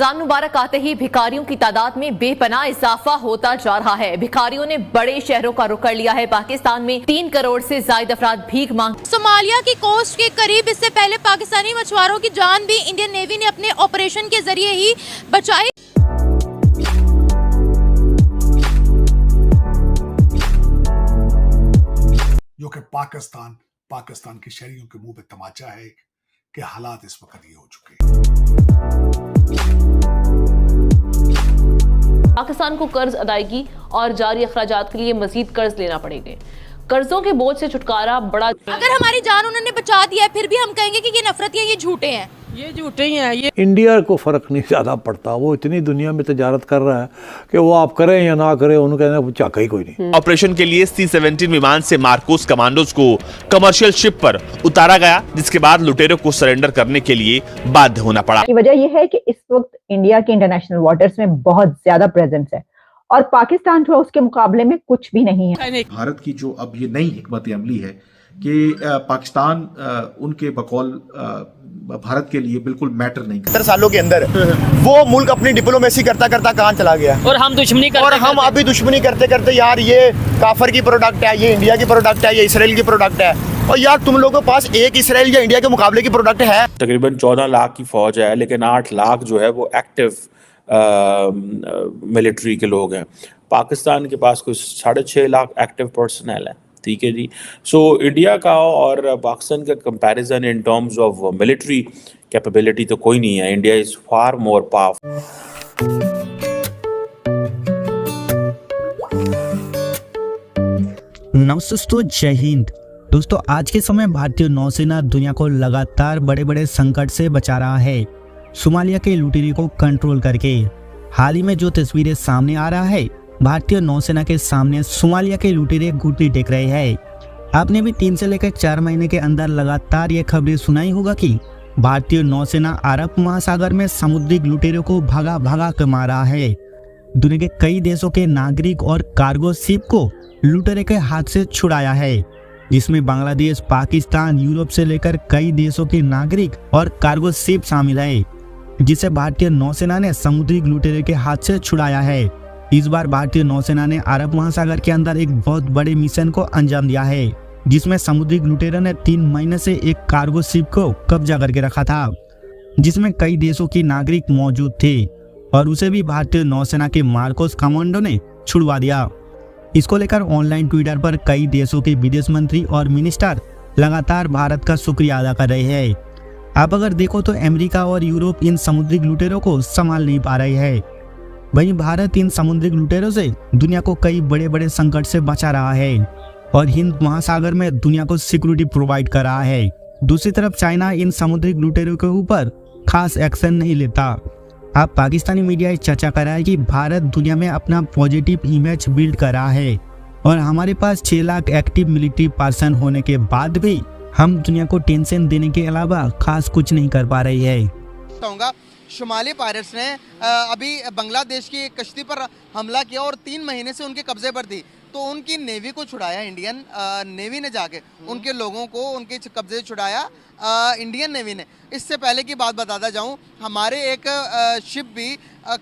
रमजान मुबारक आते ही भिखारियों की तादाद में बेपनाह इजाफा होता जा रहा है। भिखारियों ने बड़े शहरों का रुख कर लिया है। पाकिस्तान में 3 करोड़ से ज्यादा अफराद भीख मांग। सोमालिया की कोस्ट के करीब इससे पहले पाकिस्तानी मछुआरों की जान भी इंडियन नेवी ने अपने ऑपरेशन के जरिए ही बचाई। जो कि पाकिस्तान के शहरियों के मुंह पे तमाचा है कि हालात इस वक्त ये हो चुके हैं। पाकिस्तान को कर्ज अदायगी और जारी अखराजात के लिए मजीद कर्ज लेना पड़ेगा। कर्जों के बोझ से छुटकारा बड़ा। अगर हमारी जान उन्होंने बचा दिया है फिर भी हम कहेंगे कि ये नफरत है, ये झूठे हैं, ये झूठे ही हैं। ये इंडिया को फ़र्क नहीं ज़्यादा पड़ता, वो इतनी दुनिया में तजारत कर रहा है कि वो आप करें या ना करें उन्हें कहना चाका ही कोई नहीं। ऑपरेशन के लिए C-17 विमान से मार्कोस कमांडोज को कमर्शियल शिप पर उतारा गया, जिसके बाद लुटेरों को सरेंडर करने के लिए बाध्य होना पड़ा। की वजह यह है कि इस वक्त इंडिया के इंटरनेशनल वाटर्स में बहुत ज्यादा प्रेजेंस है और पाकिस्तान जो उसके मुकाबले में कुछ भी नहीं है। भारत की जो अब ये नई हिकमत अमली है कि पाकिस्तान उनके बकौल भारत के लिए बिल्कुल मैटर नहीं करता। 70 सालों के अंदर वो मुल्क अपनी डिप्लोमेसी करता करता कहां चला गया और हम दुश्मनी करते और हम अभी दुश्मनी करते करते यार ये काफर की प्रोडक्ट है, ये इंडिया की प्रोडक्ट है, ये इसराइल की प्रोडक्ट है। और यार तुम लोगों के पास एक इसराइल या इंडिया के मुकाबले की प्रोडक्ट है। तकरीबन 14 लाख की फौज है, लेकिन 8 लाख जो है वो एक्टिव मिलिट्री के लोग हैं। पाकिस्तान के पास कुछ 6.5 लाख एक्टिव पर्सनल है। ठीक है जी। सो इंडिया का और पाकिस्तान का comparison in terms of military capability तो कोई नहीं है। India is far more powerful. नमस्ते, जय हिंद। दोस्तों, आज के समय भारतीय नौसेना दुनिया को लगातार बड़े बड़े संकट से बचा रहा है, सोमालिया के लुटेरे को कंट्रोल करके। हाल ही में जो तस्वीरें सामने आ रहा है, भारतीय नौसेना के सामने सोमालिया के लुटेरे घुटने टेक रहे हैं। आपने भी 3 से लेकर 4 महीने के अंदर लगातार ये खबरें सुनाई होगा कि भारतीय नौसेना अरब महासागर में समुद्री लुटेरों को भगा भगा कर मारा है। दुनिया के कई देशों के नागरिक और कार्गो शिप को लुटेरे के हाथ से छुड़ाया है, जिसमें बांग्लादेश, पाकिस्तान, यूरोप से लेकर कई देशों के नागरिक और कार्गो शिप शामिल है, जिसे भारतीय नौसेना ने समुद्री लुटेरे के हाथ से छुड़ाया है। इस बार भारतीय नौसेना ने अरब महासागर के अंदर एक बहुत बड़े मिशन को अंजाम दिया है, जिसमें समुद्री लुटेरों ने 3 महीने से एक कार्गो शिप को कब्जा करके रखा था, जिसमें कई देशों के नागरिक मौजूद थे और उसे भी भारतीय नौसेना के मार्कोस कमांडो ने छुड़वा दिया। इसको लेकर ऑनलाइन ट्विटर पर कई देशों के विदेश मंत्री और मिनिस्टर लगातार भारत का शुक्रिया अदा कर रहे हैं। अब अगर देखो तो अमेरिका और यूरोप इन समुद्री लुटेरों को संभाल नहीं पा रहे हैं। वहीं भारत इन समुद्री लुटेरों से दुनिया को कई बड़े बड़े संकट से बचा रहा है और हिंद महासागर में दुनिया को सिक्योरिटी प्रोवाइड कर रहा है। दूसरी तरफ चाइना इन समुद्री लुटेरों के ऊपर खास एक्शन नहीं लेता। अब पाकिस्तानी मीडिया चर्चा कर रहा है कि भारत दुनिया में अपना पॉजिटिव इमेज बिल्ड कर रहा है और हमारे पास 6 लाख एक्टिव मिलिट्री पर्सन होने के बाद भी हम दुनिया को टेंशन देने के अलावा खास कुछ नहीं कर पा रही है। शुमाली पायरेट्स ने अभी बांग्लादेश की एक कश्ती पर हमला किया और 3 महीने से उनके कब्जे पर थी, तो उनकी नेवी को छुड़ाया इंडियन नेवी ने, जाके उनके लोगों को उनके कब्जे से छुड़ाया इंडियन नेवी ने। इससे पहले की बात बताता जाऊं, हमारे एक शिप भी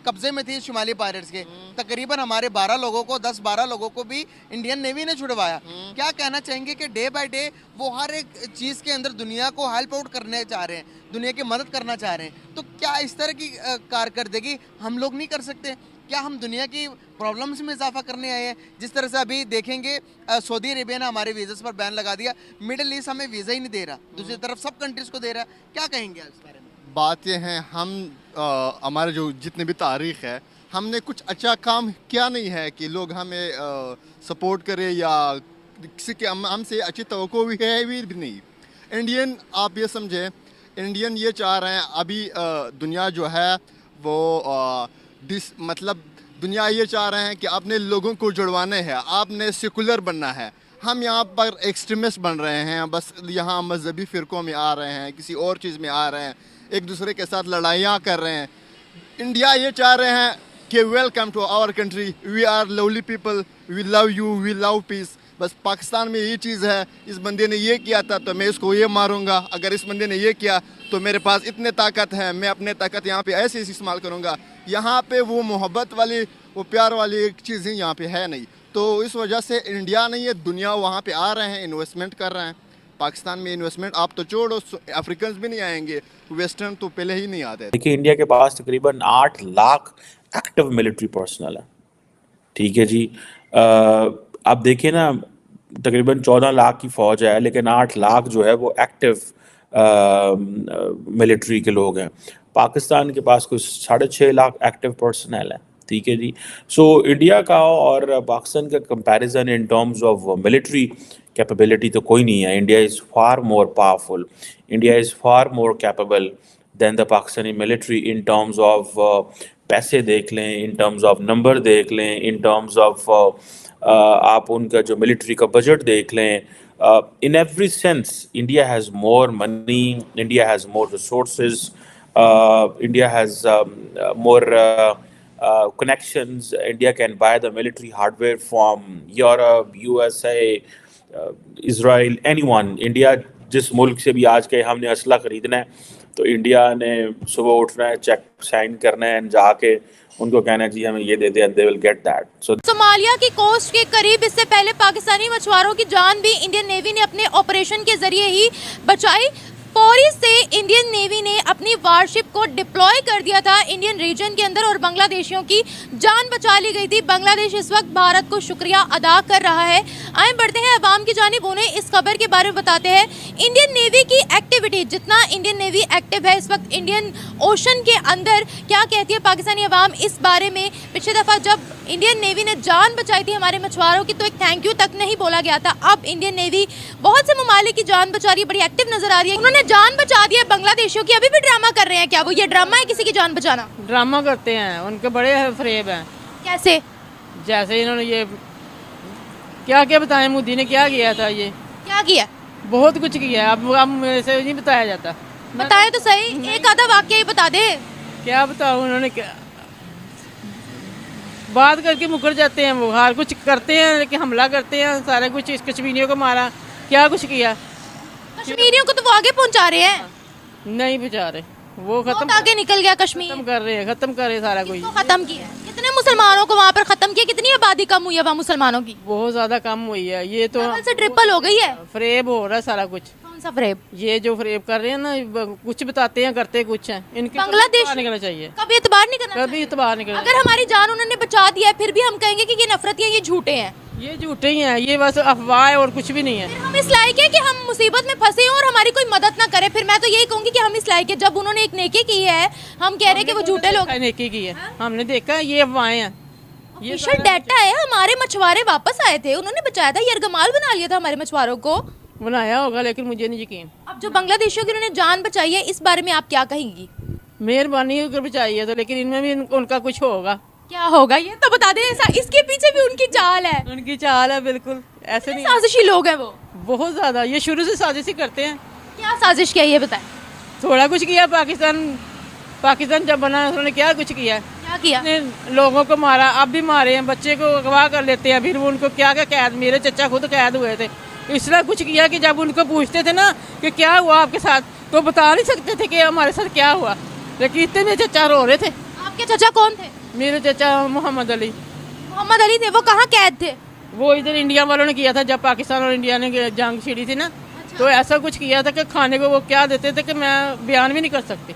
कब्जे में थी शुमाली पायरेट्स के। तकरीबन हमारे 12 लोगों को 10-12 लोगों को भी इंडियन नेवी ने छुड़वाया। क्या कहना चाहेंगे कि डे बाय डे वो हर एक चीज़ के अंदर दुनिया को हेल्प आउट करने चाह रहे हैं, दुनिया की मदद करना चाह रहे हैं, तो क्या इस तरह की कारकर्दगी हम लोग नहीं कर सकते? क्या हम दुनिया की प्रॉब्लम्स में इजाफा करने आए हैं? जिस तरह से अभी देखेंगे सऊदी अरेबिया ने हमारे वीज़ा पर बैन लगा दिया, मिडिल ईस्ट हमें वीज़ा ही नहीं दे रहा, दूसरी तरफ सब कंट्रीज़ को दे रहा है। क्या कहेंगे इस बारे में? बात यह है, हम हमारे जो जितने भी तारीख है, हमने कुछ अच्छा काम किया नहीं है कि लोग हमें सपोर्ट करें या किसी के हमसे अच्छी तवक्को भी है भी नहीं। इंडियन, आप ये समझे, इंडियन ये चाह रहे हैं अभी दुनिया जो है वो मतलब दुनिया ये चाह रहे हैं कि अपने लोगों को जुड़वाने हैं, आपने सेकुलर बनना है। हम यहाँ पर एक्सट्रीमिस्ट बन रहे हैं, बस यहाँ मजहबी फ़िरक़ों में आ रहे हैं, किसी और चीज़ में आ रहे हैं, एक दूसरे के साथ लड़ाइयाँ कर रहे हैं। इंडिया ये चाह रहे हैं कि welcome to our country, we are lovely people, we love you, we love peace. बस पाकिस्तान में ये चीज़ है, इस बंदे ने ये किया था तो मैं इसको ये मारूंगा, अगर इस बंदे ने ये किया तो मेरे पास इतने ताकत है, मैं अपने ताकत यहाँ पे ऐसे इस्तेमाल करूँगा। यहाँ पे वो मोहब्बत वाली, वो प्यार वाली चीज़ें यहाँ पे है नहीं। तो इस वजह से इंडिया नहीं है, दुनिया वहाँ पे आ रहे हैं, इन्वेस्टमेंट कर रहे हैं। पाकिस्तान में इन्वेस्टमेंट आप तो छोड़ो, अफ्रीकन भी नहीं आएंगे, वेस्टर्न तो पहले ही नहीं आते। देखिए, इंडिया के पास तकरीबन 8 लाख एक्टिव मिलिट्री पर्सनल है, ठीक है जी। आप देखिए ना, तकरीबन 14 लाख की फ़ौज है, लेकिन 8 लाख जो है वो एक्टिव मिलिट्री के लोग हैं। पाकिस्तान के पास कुछ 6.5 लाख एक्टिव पर्सनल है, ठीक है जी। सो इंडिया का और पाकिस्तान का comparison in terms of military capability तो कोई नहीं है। India is far more powerful, India is far more capable than the Pakistani military in terms of पैसे देख लें, इन टर्म्स ऑफ नंबर देख लें, इन टर्म्स ऑफ आप उनका जो मिलिट्री का बजट देख लें। In every sense, India has more money, India has more resources, India has more connections. India can buy the military hardware from Europe, USA, Israel, anyone. India जिस मुल्क से भी आज के हमने असला खरीदना है, तो इंडिया ने सुबह उठना है, चेक साइन करना है, जाके उनको कहना है जी हमें ये दे दे, and they will get that. So Somalia की कोस्ट के करीब इससे पहले पाकिस्तानी मछुआरों की जान भी इंडियन नेवी ने अपने ऑपरेशन के जरिए ही बचाई। पौरी से इंडियन नेवी ने अपनी वारशिप को डिप्लॉय कर दिया था इंडियन रीजन के अंदर और बांग्लादेशियों की जान बचा ली गई थी। बांग्लादेश इस वक्त भारत को शुक्रिया अदा कर रहा है। आए बढ़ते हैं अवाम की जानिब, उन्हें इस खबर के बारे में बताते हैं। इंडियन नेवी की एक्टिविटी, जितना इंडियन नेवी एक्टिव है इस वक्त इंडियन ओशन के अंदर, क्या कहती है पाकिस्तानी अवाम इस बारे में। पिछली दफ़ा जब इंडियन नेवी ने जान बचाई थी हमारे मछुआरों की, तो एक थैंक यू तक नहीं बोला गया था। अब इंडियन नेवी बहुत से ममालिक की जान बचा रही है, बड़ी एक्टिव नजर आ रही है। उन्होंने जान बचा दी है बांग्लादेशियों की, अभी भी ड्रामा कर रहे हैं क्या? वो ये ड्रामा है किसी की जान बचाना? ड्रामा करते हैं, उनके बड़े फरेब हैं। कैसे? जैसे इन्होंने ये क्या क्या बताएं, मोदी ने क्या किया था, ये क्या किया? बहुत कुछ किया। अब मेरे से नहीं बताया जाता। बताए तो सही, एक आधा वाक्य ही बता दे। क्या बताऊं, उन्होंने क्या बात करके मुकर जाते हैं। वो हर कुछ करते हैं, लेकिन हमला करते हैं, सारा कुछ इस कश्मीरियों को मारा, क्या कुछ किया। कश्मीरियों को तो वो आगे पहुंचा रहे हैं। नहीं पहुंचा रहे, वो खत्म आगे निकल गया कश्मीर। खत्म कर रहे हैं, खत्म कर रहे हैं सारा कुछ। खत्म किया, कितने मुसलमानों को वहाँ पर खत्म किया? कितनी आबादी कम हुई है वहाँ मुसलमानों की? बहुत ज्यादा कम हुई है। ये तो से ट्रिपल हो गई है। फरेब हो रहा है सारा कुछ। कौन सा फरेब? ये जो फरेब कर रहे हैं ना, कुछ बताते हैं करते कुछ हैं। इनके बांग्लादेश निकलना चाहिए, कभी इतबार नहीं करना, कभी इतबार नहीं करना। अगर हमारी जान उन्होंने बचा दिया है, फिर भी हम कहेंगे कि ये नफरत है, ये झूठे हैं। ये झूठे ही हैं, ये बस अफवाह है और कुछ भी नहीं है। हम इस लायक है कि हम मुसीबत में फंसे हों और हमारी कोई मदद ना करे। फिर मैं तो यही कहूंगी कि हम इस लायक है, जब उन्होंने एक नेकी की है, हम कह रहे हैं कि वो झूठे लोग। नेकी की है, हमने देखा ये अफवाहें हैं। ये डाटा है, हमारे मछुआरे वापस आए थे, उन्होंने बचाया था, यरगमाल बना लिया था हमारे मछुआरों को। बनाया होगा, लेकिन मुझे नहीं यकीन। अब जो बांग्लादेशियों की उन्होंने जान बचाई है, इस बारे में आप क्या कहेंगी? मेहरबानी होकर बचाई है तो, लेकिन इनमें भी उनका कुछ होगा। क्या होगा ये तो बता दे। ऐसा इसके पीछे भी उनकी चाल है। उनकी चाल है, बिल्कुल ऐसे नहीं। साजिशी लोग हैं वो, बहुत ज्यादा। ये शुरू से साजिश ही करते हैं। क्या साजिश किया ये बताएं? थोड़ा कुछ किया। पाकिस्तान जब बना उन्होंने क्या कुछ किया? क्या किया? लोगों को मारा, अब भी मारे हैं। बच्चे को अगवा कर लेते हैं, फिर उनको क्या क्या कैद, मेरे चचा खुद कैद हुए थे। इसलिए कुछ किया कि जब उनको पूछते थे ना कि क्या हुआ आपके साथ, तो बता नहीं सकते थे कि हमारे साथ क्या हुआ। लेकिन इतने मेरे चचा रो रहे थे। आपके चचा कौन थे? मेरे चचा मोहम्मद अली। मोहम्मद अली थे, वो कहाँ कैद थे? वो इधर इंडिया वालों ने किया था, जब पाकिस्तान और इंडिया ने जंग छिड़ी थी ना। अच्छा। तो ऐसा कुछ किया था कि खाने को वो क्या देते थे कि मैं बयान भी नहीं कर सकती।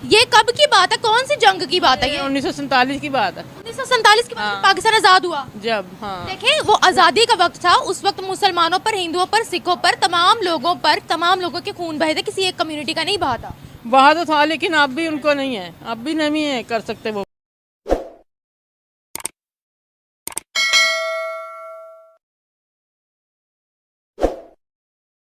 ये कब की बात है, कौन सी जंग की बात है? ये 1947 की बात है। 1947 की बात। पाकिस्तान आजाद हुआ जब। हाँ, देखें वो आज़ादी का वक्त था। उस वक्त मुसलमानों पर, हिंदुओं पर, सिखों पर, तमाम लोगों के खून बहे थे, किसी एक कम्युनिटी का नहीं बहा था। बहा तो था, लेकिन अब भी उनको नहीं है, अब भी नहीं है कर सकते वो।